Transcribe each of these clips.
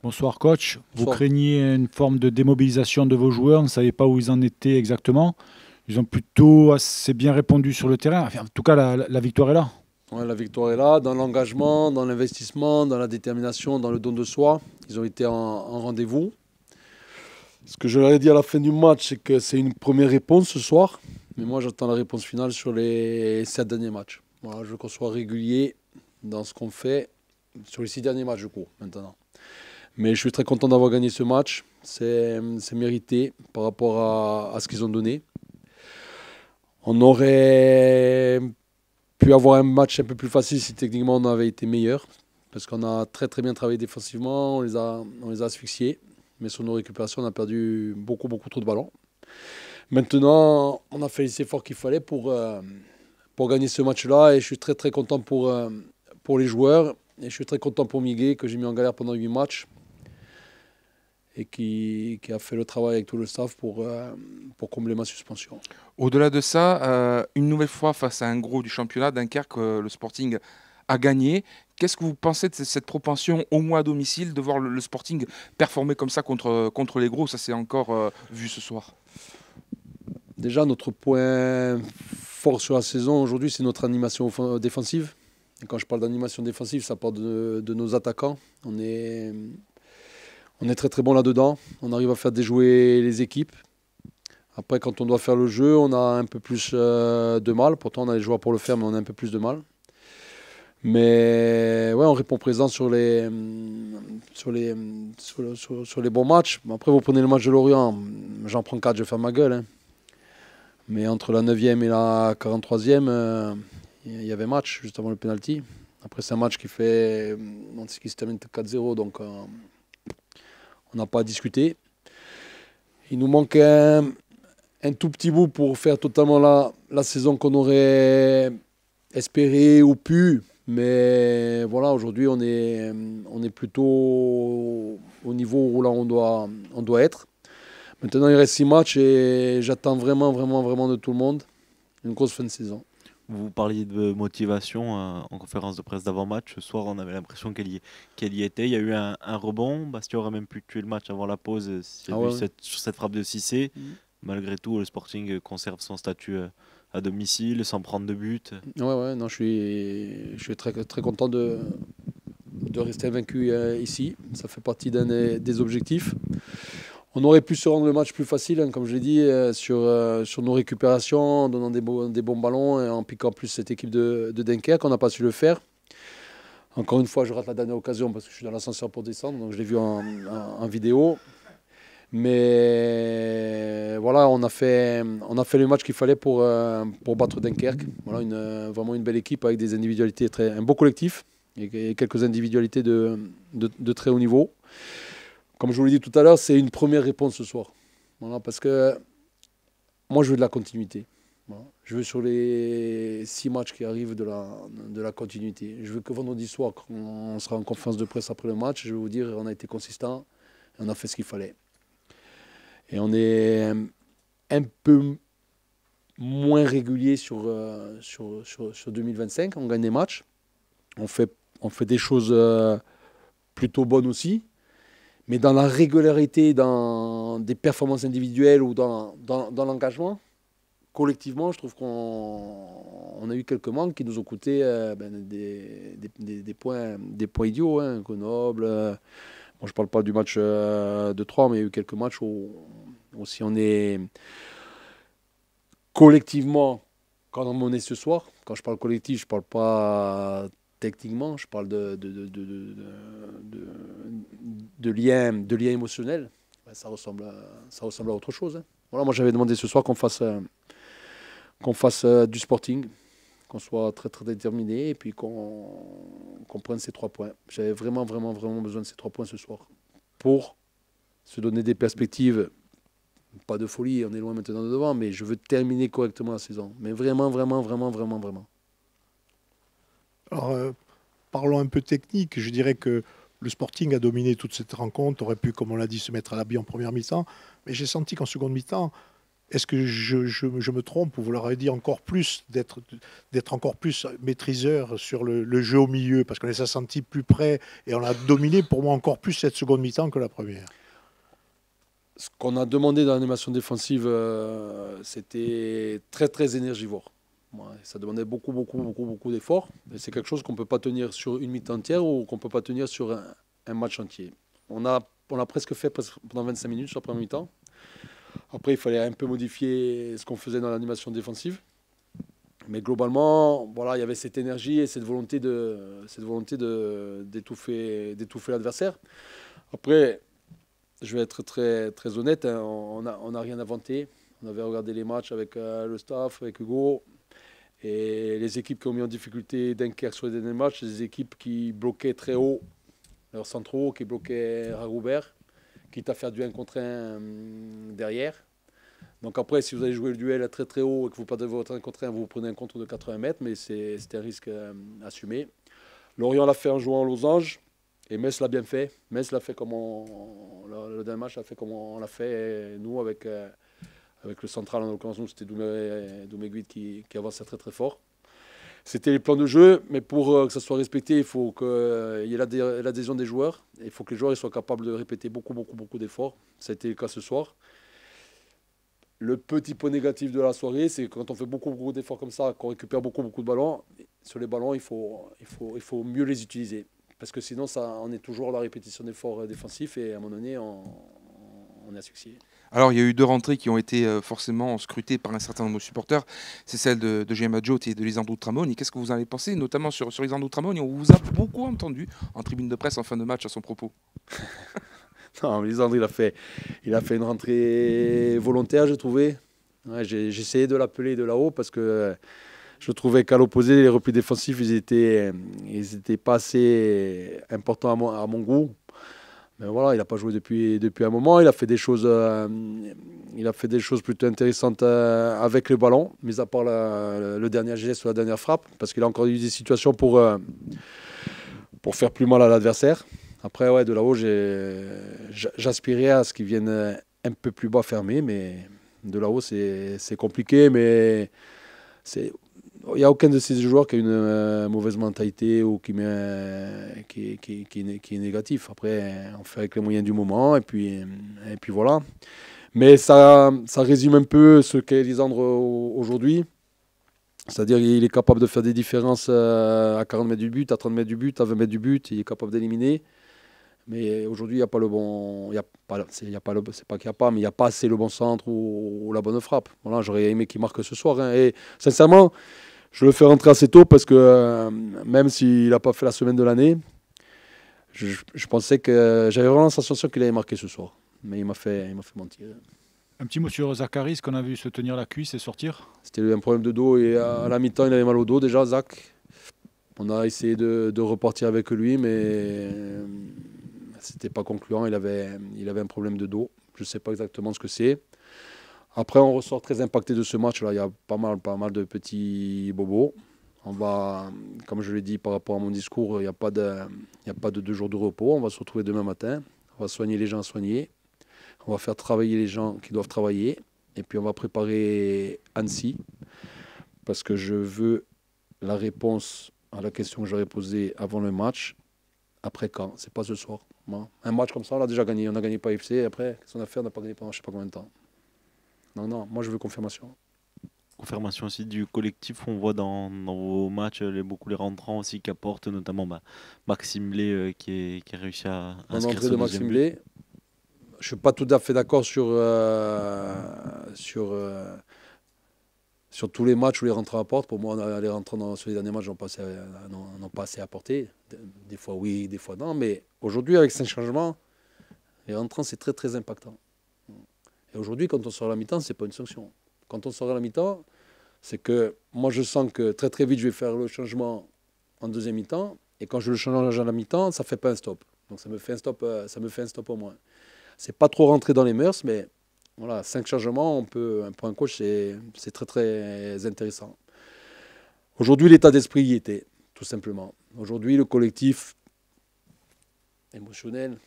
Bonsoir coach. Vous Bonsoir. craignez une forme de démobilisation de vos joueurs, on ne savait pas où ils en étaient exactement. Ils ont plutôt assez bien répondu sur le terrain. Enfin, en tout cas, la victoire est là. Ouais, la victoire est là, dans l'engagement, dans l'investissement, dans la détermination, dans le don de soi. Ils ont été en rendez-vous. Ce que je leur ai dit à la fin du match, c'est que c'est une première réponse ce soir. Mais moi, j'attends la réponse finale sur les 7 derniers matchs. Voilà, je veux qu'on soit régulier dans ce qu'on fait sur les 6 derniers matchs, du coup, maintenant. Mais je suis très content d'avoir gagné ce match. C'est mérité par rapport à ce qu'ils ont donné. On aurait pu avoir un match un peu plus facile si techniquement on avait été meilleur. Parce qu'on a très très bien travaillé défensivement, on les a asphyxiés. Mais sur nos récupérations, on a perdu beaucoup beaucoup trop de ballons. Maintenant, on a fait les efforts qu'il fallait pour gagner ce match-là. Et je suis très très content pour les joueurs. Et je suis très content pour Miguel que j'ai mis en galère pendant 8 matchs. Et qui a fait le travail avec tout le staff pour combler ma suspension. Au-delà de ça, une nouvelle fois face à un gros du championnat, Dunkerque, le Sporting a gagné. Qu'est-ce que vous pensez de cette propension au moins à domicile, de voir le Sporting performer comme ça contre les gros? Ça s'est encore vu ce soir. Déjà, notre point fort sur la saison aujourd'hui, c'est notre animation défensive. Et quand je parle d'animation défensive, ça part de nos attaquants. On est très très bon là-dedans. On arrive à faire déjouer les équipes. Après, quand on doit faire le jeu, on a un peu plus de mal. Pourtant, on a les joueurs pour le faire, mais on a un peu plus de mal. Mais ouais, on répond présent sur les bons matchs. Après, vous prenez le match de Lorient, j'en prends 4, je vais faire ma gueule, hein. Mais entre la 9e et la 43e, il y avait match juste avant le penalty. Après, c'est un match qui se termine 4-0, donc on n'a pas à discuter. Il nous manque un tout petit bout pour faire totalement la saison qu'on aurait espéré ou pu. Mais voilà, aujourd'hui, on est plutôt au niveau où là on doit être. Maintenant, il reste 6 matchs et j'attends vraiment, vraiment, vraiment de tout le monde une grosse fin de saison. Vous parliez de motivation en conférence de presse d'avant-match. Ce soir, on avait l'impression qu'elle y était. Il y a eu un rebond. Bastia aurait même pu tuer le match avant la pause s'il y Ah avait eu ouais. sur cette frappe de Cissé. Malgré tout, le Sporting conserve son statut à domicile sans prendre de but. Ouais, non, je suis très, très content de rester vaincu ici. Ça fait partie d'un des objectifs. On aurait pu se rendre le match plus facile, hein, comme je l'ai dit, sur nos récupérations, en donnant des bons ballons et en piquant plus cette équipe de Dunkerque. On n'a pas su le faire. Encore une fois, je rate la dernière occasion parce que je suis dans l'ascenseur pour descendre, donc je l'ai vu en vidéo. Mais voilà, on a fait le match qu'il fallait pour battre Dunkerque. Voilà, vraiment une belle équipe avec des individualités, un beau collectif et quelques individualités de très haut niveau. Comme je vous l'ai dit tout à l'heure, c'est une première réponse ce soir. Voilà, parce que moi, je veux de la continuité. Voilà. Je veux sur les 6 matchs qui arrivent de la continuité. Je veux que vendredi soir, quand on sera en conférence de presse après le match, je vais vous dire on a été consistant et on a fait ce qu'il fallait. Et on est un peu moins régulier sur 2025. On gagne des matchs. On fait des choses plutôt bonnes aussi. Mais dans la régularité, dans des performances individuelles ou dans l'engagement, collectivement, je trouve qu'on a eu quelques manques qui nous ont coûté des points idiots. Hein, Grenoble. Bon, je ne parle pas du match de 3, mais il y a eu quelques matchs où si on est collectivement, quand on est ce soir, quand je parle collectif, je ne parle pas techniquement, je parle de lien émotionnel. Ben, ça ressemble à autre chose. Hein. Voilà, moi j'avais demandé ce soir qu'on fasse du sporting, qu'on soit très très déterminé et puis qu'on prenne ces 3 points. J'avais vraiment, vraiment, vraiment besoin de ces 3 points ce soir pour se donner des perspectives. Pas de folie, on est loin maintenant de devant, mais je veux terminer correctement la saison. Mais vraiment, vraiment, vraiment, vraiment, vraiment. Alors, parlons un peu technique. Je dirais que le Sporting a dominé toute cette rencontre, aurait pu, comme on l'a dit, se mettre à l'abri en première mi-temps. Mais j'ai senti qu'en seconde mi-temps, est-ce que je me trompe ou vous leur avez dit encore plus d'être encore plus maîtriseur sur le jeu au milieu parce qu'on les a sentis plus près et on a dominé pour moi encore plus cette seconde mi-temps que la première. Ce qu'on a demandé dans l'animation défensive, c'était très très énergivore. Ouais, ça demandait beaucoup d'efforts. Et c'est quelque chose qu'on ne peut pas tenir sur une mi-temps entière ou qu'on ne peut pas tenir sur un match entier. On a presque fait pendant 25 minutes sur la première mi-temps. Après, il fallait un peu modifier ce qu'on faisait dans l'animation défensive. Mais globalement, voilà, il y avait cette énergie et cette volonté d'étouffer l'adversaire. Après, je vais être très, très honnête, hein, on n'a rien inventé. On avait regardé les matchs avec le staff, avec Hugo. Et les équipes qui ont mis en difficulté Dunkerque sur les derniers matchs, c'est des équipes qui bloquaient très haut leurs centraux, qui bloquaient Ragoubert, quitte à faire du 1 contre 1 derrière. Donc après, si vous allez jouer le duel très très haut et que vous perdez votre 1 contre 1, vous prenez un contre de 80 mètres, mais c'était un risque assumé. Lorient l'a fait en jouant en losange. Et Metz l'a bien fait. Metz l'a fait comme le dernier match l'a fait comme on l'a fait, nous, avec le central, en l'occurrence, nous, c'était Douméguid qui avançait très très fort. C'était les plans de jeu, mais pour que ça soit respecté, il faut qu'il y ait l'adhésion des joueurs. Il faut que les joueurs soient capables de répéter beaucoup d'efforts. Ça a été le cas ce soir. Le petit point négatif de la soirée, c'est que quand on fait beaucoup d'efforts comme ça, qu'on récupère beaucoup de ballons, sur les ballons, il faut mieux les utiliser. Parce que sinon, on est toujours à la répétition d'efforts défensifs et à un moment donné, on est asphyxié. Alors, il y a eu deux rentrées qui ont été forcément scrutées par un certain nombre de supporters. C'est celle de Gemma Jout et de Lisandro Tramoni. Qu'est-ce que vous en avez pensé, notamment sur Lisandro Tramoni? On vous a beaucoup entendu en tribune de presse en fin de match à son propos. Non, Lisandro, il a fait une rentrée volontaire, j'ai trouvé. Ouais, j'ai essayé de l'appeler de là-haut parce que je trouvais qu'à l'opposé, les replis défensifs, ils étaient pas assez importants à mon goût. Mais voilà, il n'a pas joué depuis un moment. Il a fait des choses plutôt intéressantes avec le ballon, mis à part le dernier geste ou la dernière frappe, parce qu'il a encore eu des situations pour faire plus mal à l'adversaire. Après, ouais, de là-haut, j'aspirais à ce qu'il vienne un peu plus bas fermé, mais de là-haut, c'est compliqué, mais il n'y a aucun de ces joueurs qui a une mauvaise mentalité ou qui est négatif. Après, on fait avec les moyens du moment et puis voilà. Mais ça résume un peu ce qu'est Lisandre aujourd'hui. C'est-à-dire qu'il est capable de faire des différences à 40 mètres du but, à 30 mètres du but, à 20 mètres du but. Il est capable d'éliminer. Mais aujourd'hui, il n'y a pas le bon. C'est pas qu'il n'y a pas, mais il n'y a pas assez le bon centre ou la bonne frappe. Voilà, j'aurais aimé qu'il marque ce soir. Hein. Et sincèrement, je le fais rentrer assez tôt parce que même s'il n'a pas fait la semaine de l'année, je pensais que j'avais vraiment la sensation qu'il avait marqué ce soir. Mais il m'a fait mentir. Un petit mot sur Zakaris qu'on a vu se tenir la cuisse et sortir. C'était un problème de dos et à la mi-temps, il avait mal au dos déjà, Zach. On a essayé de repartir avec lui, mais c'était pas concluant. Il avait un problème de dos. Je ne sais pas exactement ce que c'est. Après, on ressort très impacté de ce match-là. Il y a pas mal de petits bobos. On va, comme je l'ai dit par rapport à mon discours, il n'y a pas de 2 jours de repos. On va se retrouver demain matin. On va soigner les gens à soigner. On va faire travailler les gens qui doivent travailler. Et puis, on va préparer Annecy. Parce que je veux la réponse à la question que j'aurais posée avant le match. Après quand? C'est pas ce soir. Bon. Un match comme ça, on l'a déjà gagné. On a gagné par FC. Après, qu'est-ce qu'on a fait? On n'a pas gagné pendant je ne sais pas combien de temps. Non, moi je veux confirmation. Confirmation aussi du collectif, on voit dans vos matchs beaucoup les rentrants aussi qui apportent, notamment Maxime Blé qui a réussi à inscrire L'entrée ce de deuxième Maxime but. Blé, je ne suis pas tout à fait d'accord sur tous les matchs où les rentrants apportent. Pour moi, les rentrants sur les derniers matchs n'ont pas assez apporté. Des fois oui, des fois non. Mais aujourd'hui, avec 5 changements, les rentrants, c'est très très impactant. Et aujourd'hui, quand on sort à la mi-temps, ce n'est pas une sanction. Quand on sort à la mi-temps, c'est que moi, je sens que très très vite, je vais faire le changement en deuxième mi-temps. Et quand je le change à la mi-temps, ça ne fait pas un stop. Donc ça me fait un stop au moins. C'est pas trop rentré dans les mœurs, mais voilà, 5 changements, pour un coach, c'est très très intéressant. Aujourd'hui, l'état d'esprit y était, tout simplement. Aujourd'hui, le collectif émotionnel,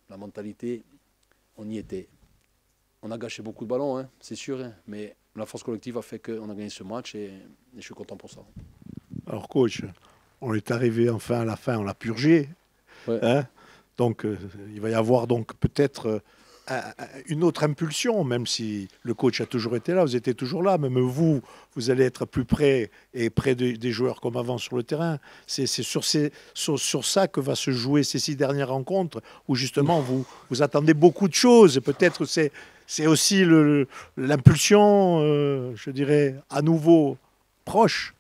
la mentalité, on y était. on a gâché beaucoup de ballons, hein, c'est sûr. Hein, mais la force collective a fait qu'on a gagné ce match et je suis content pour ça. Alors, coach, on est arrivé enfin à la fin, on l'a purgé. Ouais. Hein, donc, il va y avoir donc peut-être une autre impulsion, même si le coach a toujours été là, vous étiez toujours là, même vous, vous allez être plus près et près des joueurs comme avant sur le terrain. C'est sur ça que va se jouer ces 6 dernières rencontres, où justement vous attendez beaucoup de choses. Peut-être c'est aussi l'impulsion, je dirais, à nouveau proche.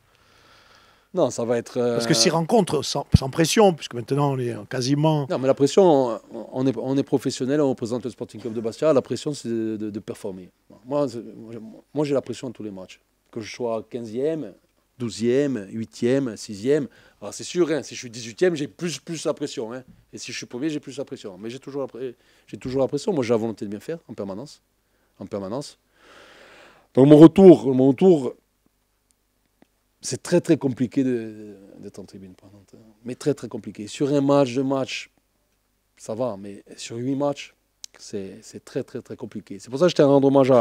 Non, ça va être. Parce que 6 rencontres sans pression, puisque maintenant on est quasiment. Non, mais la pression, on est professionnel, on représente le Sporting Club de Bastia. La pression, c'est de performer. Moi, j'ai la pression dans tous les matchs. Que je sois 15e, 12e, 8e, 6e. Alors, c'est sûr, hein, si je suis 18e, j'ai plus la pression. Hein. Et si je suis premier, j'ai plus la pression. Mais j'ai toujours la pression. Moi, j'ai la volonté de bien faire en permanence. Donc, mon retour. C'est très très compliqué d'être en tribune. Mais très très compliqué. Sur un match, 2 matchs, ça va. Mais sur 8 matchs, c'est très très très compliqué. C'est pour ça que je tiens à rendre hommage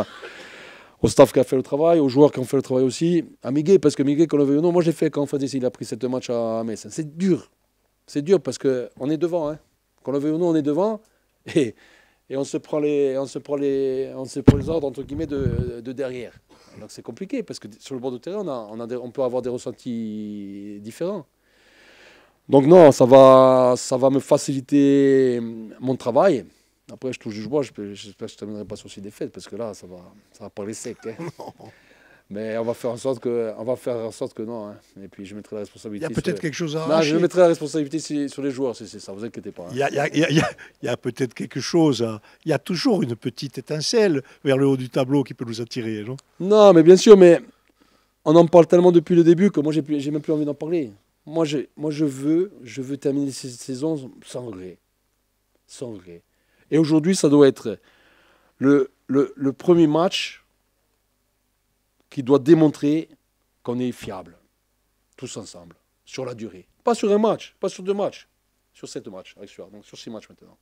au staff qui a fait le travail, aux joueurs qui ont fait le travail aussi, à Miguel, parce que Miguel, qu'on le veuille ou non, moi j'ai fait quand Fadis il a pris 7 matchs à Metz. C'est dur. C'est dur parce qu'on est devant. Hein. Qu'on le veuille ou non, on est devant. Et on se prend les ordres entre guillemets de derrière. Donc c'est compliqué parce que sur le bord de terrain, on peut avoir des ressentis différents. Donc non, ça va me faciliter mon travail. Après, je touche du bois, j'espère que je ne terminerai pas sur 6 défaites parce que là, ça va parler sec. Hein. Mais on va faire en sorte que non. Hein. Et puis je mettrai la responsabilité. Il y a peut-être quelque chose à arracher. Je mettrai la responsabilité sur les joueurs, c'est ça, vous inquiétez pas. Hein. Il y a peut-être quelque chose. Il y a toujours une petite étincelle vers le haut du tableau qui peut nous attirer, non? Non, mais bien sûr, mais on en parle tellement depuis le début que moi, j'ai même plus envie d'en parler. Moi, je veux terminer cette saison sans regret. Sans regret. Et aujourd'hui, ça doit être le premier match qui doit démontrer qu'on est fiable, tous ensemble, sur la durée. Pas sur un match, pas sur 2 matchs, sur 7 matchs avec Stuart, donc sur 6 matchs maintenant.